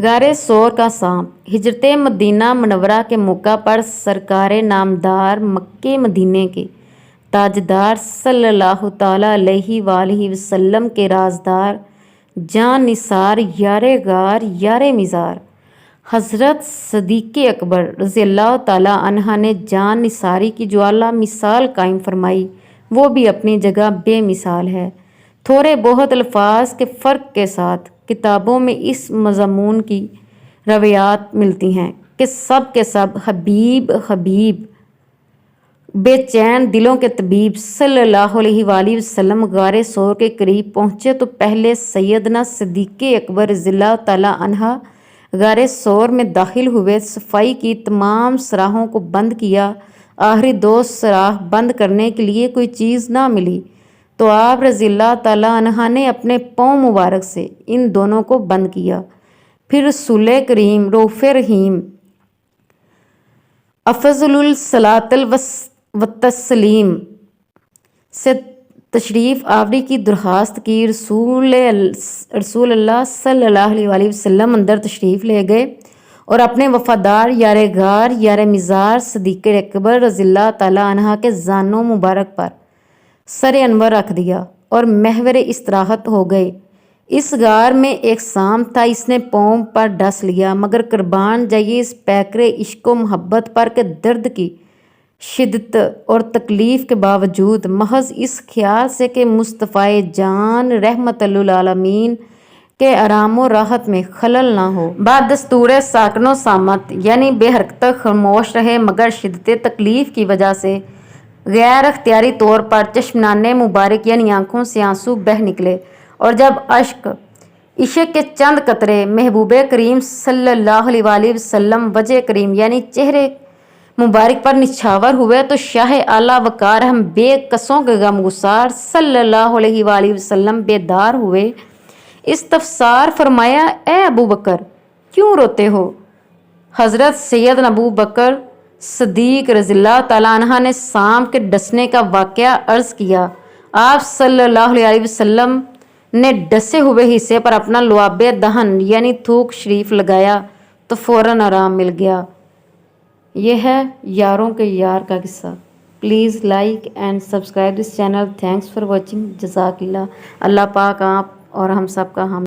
غار ثور کا سانپ۔ ہجرت مدینہ منورہ کے موقع پر سرکار نامدار مکہ مدینے کے تاجدار صلی اللہ تعالیٰ علیہ وآلہ وسلم کے رازدار جاں نثار یار غار یار مزار حضرت صدیق اکبر رضی اللہ تعالیٰ عنہ نے جاں نثاری کی جو اعلیٰ مثال قائم فرمائی وہ بھی اپنی جگہ بے مثال ہے۔ تھوڑے بہت الفاظ کے فرق کے ساتھ کتابوں میں اس مضمون کی روایات ملتی ہیں کہ سب حبیب حبیب بے چین دلوں کے طبیب صلی اللہ علیہ وآلہ وسلم غار ثور کے قریب پہنچے تو پہلے سیدنا صدیق اکبر رضی اللہ تعالیٰ عنہ غار ثور میں داخل ہوئے، صفائی کی، تمام سراہوں کو بند کیا، آخری 2 سراہ بند کرنے کے لیے کوئی چیز نہ ملی تو آپ رضی اللہ تعالیٰ عنہ نے اپنے پاؤں مبارک سے ان دونوں کو بند کیا۔ پھر رسول کریم رؤوف رحیم افضل الصلاۃ والتسلیم سے تشریف آوری کی درخواست کی۔ رسول اللہ صلی اللہ علیہ وآلہ وسلم اندر تشریف لے گئے اور اپنے وفادار یار غار یار مزار صدیق اکبر رضی اللہ تعالیٰ عنہ کے زانوں مبارک پر سر انور رکھ دیا اور محور استراحت ہو گئے۔ اس غار میں ایک سانپ تھا، اس نے پاؤں پر ڈس لیا، مگر قربان جائیے اس پیکر عشق و محبت پر کہ درد کی شدت اور تکلیف کے باوجود محض اس خیال سے کہ مصطفیٰ جان رحمت للعالمین کے آرام و راحت میں خلل نہ ہو، بعد دستور ساکن و سامت یعنی بے حرکت خاموش رہے، مگر شدت تکلیف کی وجہ سے غیر اختیاری طور پر چشمانِ مبارک یعنی آنکھوں سے آنسو بہہ نکلے، اور جب عشق کے چند قطرے محبوب کریم صلی اللہ علیہ وآلہ وسلم وجہ کریم یعنی چہرے مبارک پر نچھاور ہوئے تو شاہ اعلیٰ وقار ہم بے کسوں کے غم گسار صلی اللہ علیہ وآلہ وسلم بیدار ہوئے۔ استفسار فرمایا، اے ابو بکر کیوں روتے ہو؟ حضرت سیدنا ابو بکر صدیق رضی اللہ تعالیٰ عنہ نے سانپ کے ڈسنے کا واقعہ عرض کیا۔ آپ صلی اللہ علیہ وسلم نے ڈسے ہوئے حصے پر اپنا لعاب دہن یعنی تھوک شریف لگایا تو فوراً آرام مل گیا۔ یہ ہے یاروں کے یار کا قصہ۔ Please like and subscribe this channel. Thanks for watching. جزاک اللہ۔ اللہ پاک آپ اور ہم سب کا